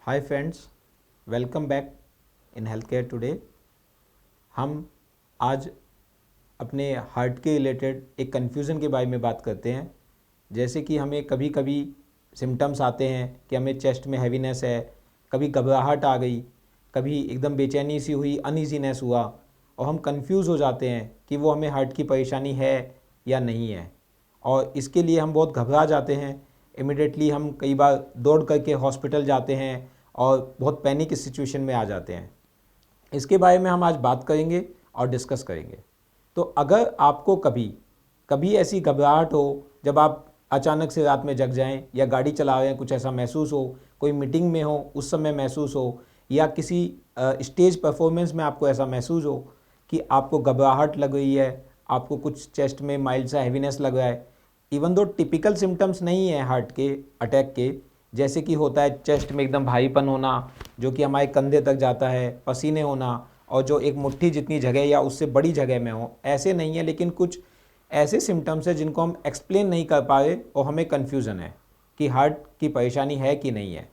Hi friends, welcome back in health care today. हम आज अपने हार्ट के रिलेटेड एक कन्फ्यूज़न के बारे में बात करते हैं। जैसे कि हमें कभी कभी सिम्टम्स आते हैं कि हमें चेस्ट में हैवीनेस है, कभी घबराहट आ गई, कभी एकदम बेचैनी सी हुई, अनईजीनेस हुआ, और हम कंफ्यूज हो जाते हैं कि वो हमें हार्ट की परेशानी है या नहीं है। और इसके लिए हम बहुत घबरा जाते हैं। इमिडिएटली हम कई बार दौड़ करके हॉस्पिटल जाते हैं और बहुत पैनिक सिचुएशन में आ जाते हैं। इसके बारे में हम आज बात करेंगे और डिस्कस करेंगे। तो अगर आपको कभी कभी ऐसी घबराहट हो, जब आप अचानक से रात में जग जाएं, या गाड़ी चला रहे हैं कुछ ऐसा महसूस हो, कोई मीटिंग में हो उस समय महसूस हो, या किसी स्टेज परफॉर्मेंस में आपको ऐसा महसूस हो कि आपको घबराहट लग रही है, आपको कुछ चेस्ट में माइल्ड सा हैवीनेस लग रहा है, इवन दो टिपिकल सिम्टम्स नहीं है हार्ट के अटैक के, जैसे कि होता है चेस्ट में एकदम भारीपन होना जो कि हमारे कंधे तक जाता है, पसीने होना, और जो एक मुट्ठी जितनी जगह या उससे बड़ी जगह में हो, ऐसे नहीं है। लेकिन कुछ ऐसे सिम्टम्स हैं जिनको हम एक्सप्लेन नहीं कर पा रहे और हमें कन्फ्यूज़न है कि हार्ट की परेशानी है कि नहीं है।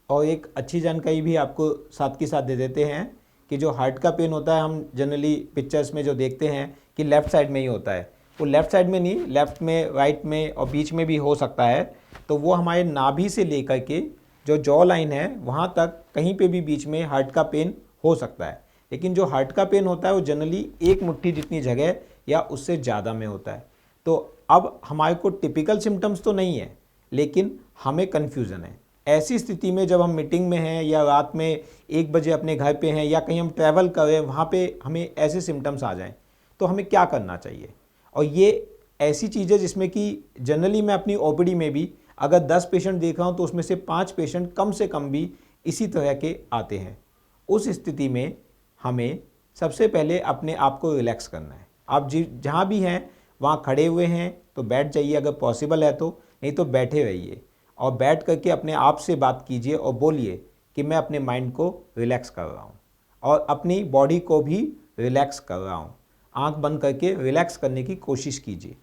और एक अच्छी जानकारी भी आपको साथ के साथ दे देते हैं कि जो हार्ट का पेन होता है, हम जनरली पिक्चर्स में जो देखते हैं कि लेफ़्ट साइड में ही होता है। वो लेफ़्ट साइड में नहीं, लेफ़्ट में, राइट में और बीच में भी हो सकता है। तो वो हमारे नाभि से लेकर के जो जॉ लाइन है वहाँ तक कहीं पे भी बीच में हार्ट का पेन हो सकता है। लेकिन जो हार्ट का पेन होता है वो जनरली एक मुट्ठी जितनी जगह या उससे ज़्यादा में होता है। तो अब हमारे को टिपिकल सिम्टम्स तो नहीं है, लेकिन हमें कन्फ्यूज़न है। ऐसी स्थिति में जब हम मीटिंग में हैं या रात में 1 बजे अपने घर पे हैं या कहीं हम ट्रैवल कर रहे हैं, वहाँ पे हमें ऐसे सिम्टम्स आ जाएं, तो हमें क्या करना चाहिए। और ये ऐसी चीज़ है जिसमें कि जनरली मैं अपनी ओपीडी में भी अगर 10 पेशेंट देख रहा हूँ तो उसमें से 5 पेशेंट कम से कम भी इसी तरह के आते हैं। उस स्थिति में हमें सबसे पहले अपने आप को रिलैक्स करना है। आप जहाँ भी हैं वहाँ खड़े हुए हैं तो बैठ जाइए, अगर पॉसिबल है तो, नहीं तो बैठे रहिए और बैठ करके अपने आप से बात कीजिए और बोलिए कि मैं अपने माइंड को रिलैक्स कर रहा हूँ और अपनी बॉडी को भी रिलैक्स कर रहा हूँ। आंख बंद करके रिलैक्स करने की कोशिश कीजिए।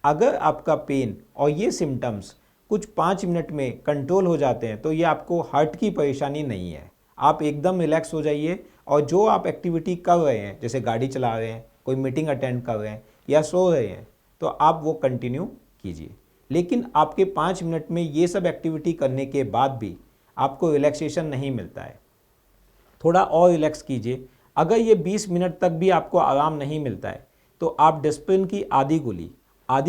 अगर आपका पेन और ये सिम्टम्स कुछ 5 मिनट में कंट्रोल हो जाते हैं तो ये आपको हार्ट की परेशानी नहीं है। आप एकदम रिलैक्स हो जाइए और जो आप एक्टिविटी कर रहे हैं, जैसे गाड़ी चला रहे हैं, कोई मीटिंग अटेंड कर रहे हैं या सो रहे हैं, तो आप वो कंटिन्यू कीजिए। लेकिन आपके 5 मिनट में ये सब एक्टिविटी करने के बाद भी आपको रिलैक्सेशन नहीं मिलता है, थोड़ा और रिलैक्स कीजिए। अगर ये 20 मिनट तक भी आपको आराम नहीं मिलता है तो आप डिस्प्रिन की आधी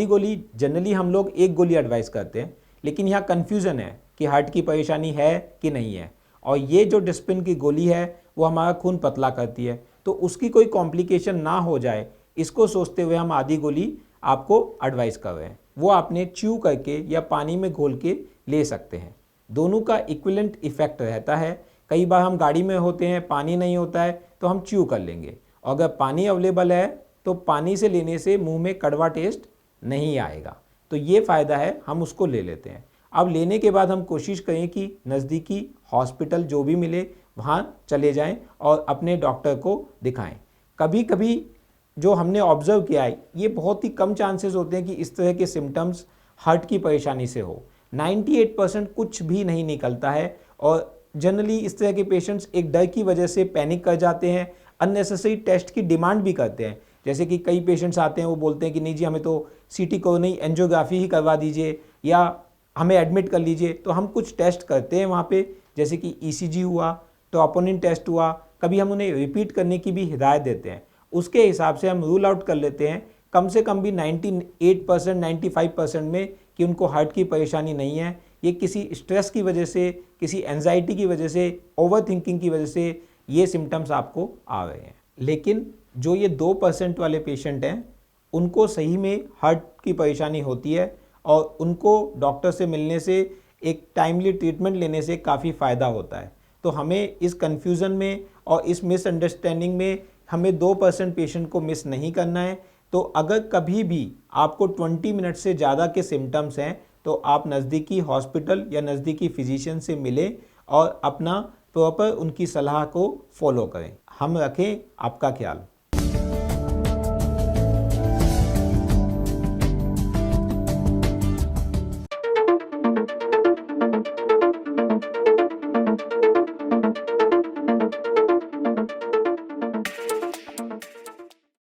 गोली जनरली हम लोग एक गोली एडवाइस करते हैं, लेकिन यहाँ कन्फ्यूज़न है कि हार्ट की परेशानी है कि नहीं है। और ये जो डिस्प्रिन की गोली है वो हमारा खून पतला करती है, तो उसकी कोई कॉम्प्लिकेशन ना हो जाए इसको सोचते हुए हम आधी गोली आपको एडवाइस कर रहे हैं। वो आपने च्यू करके या पानी में घोल के ले सकते हैं। दोनों का इक्विवेलेंट इफेक्ट रहता है। कई बार हम गाड़ी में होते हैं, पानी नहीं होता है तो हम च्यू कर लेंगे, और अगर पानी अवेलेबल है तो पानी से लेने से मुंह में कड़वा टेस्ट नहीं आएगा, तो ये फ़ायदा है, हम उसको ले लेते हैं। अब लेने के बाद हम कोशिश करें कि नज़दीकी हॉस्पिटल जो भी मिले वहाँ चले जाएं और अपने डॉक्टर को दिखाएं। कभी कभी जो हमने ऑब्ज़र्व किया है, ये बहुत ही कम चांसेस होते हैं कि इस तरह के सिम्टम्स हार्ट की परेशानी से हो। 98% कुछ भी नहीं निकलता है, और जनरली इस तरह के पेशेंट्स एक डर की वजह से पैनिक कर जाते हैं, अननेसेसरी टेस्ट की डिमांड भी करते हैं। जैसे कि कई पेशेंट्स आते हैं, वो बोलते हैं कि नहीं जी, हमें तो सीटी कोरोनरी एंजियोग्राफी ही करवा दीजिए या हमें एडमिट कर लीजिए। तो हम कुछ टेस्ट करते हैं वहाँ पे, जैसे कि ईसीजी हुआ, ट्रोपोनिन टेस्ट हुआ, कभी हम उन्हें रिपीट करने की भी हिदायत देते हैं। उसके हिसाब से हम रूल आउट कर लेते हैं कम से कम भी 98% 95% में कि उनको हार्ट की परेशानी नहीं है। ये किसी स्ट्रेस की वजह से, किसी एंजाइटी की वजह से, ओवर थिंकिंग की वजह से ये सिम्टम्स आपको आ रहे हैं। लेकिन जो ये 2% वाले पेशेंट हैं, उनको सही में हार्ट की परेशानी होती है और उनको डॉक्टर से मिलने से, एक टाइमली ट्रीटमेंट लेने से काफ़ी फ़ायदा होता है। तो हमें इस कन्फ्यूज़न में और इस मिसअंडरस्टैंडिंग में हमें 2% पेशेंट को मिस नहीं करना है। तो अगर कभी भी आपको 20 मिनट से ज़्यादा के सिम्टम्स हैं तो आप नज़दीकी हॉस्पिटल या नज़दीकी फिजिशियन से मिलें और अपना प्रॉपर उनकी सलाह को फॉलो करें। हम रखें आपका ख्याल।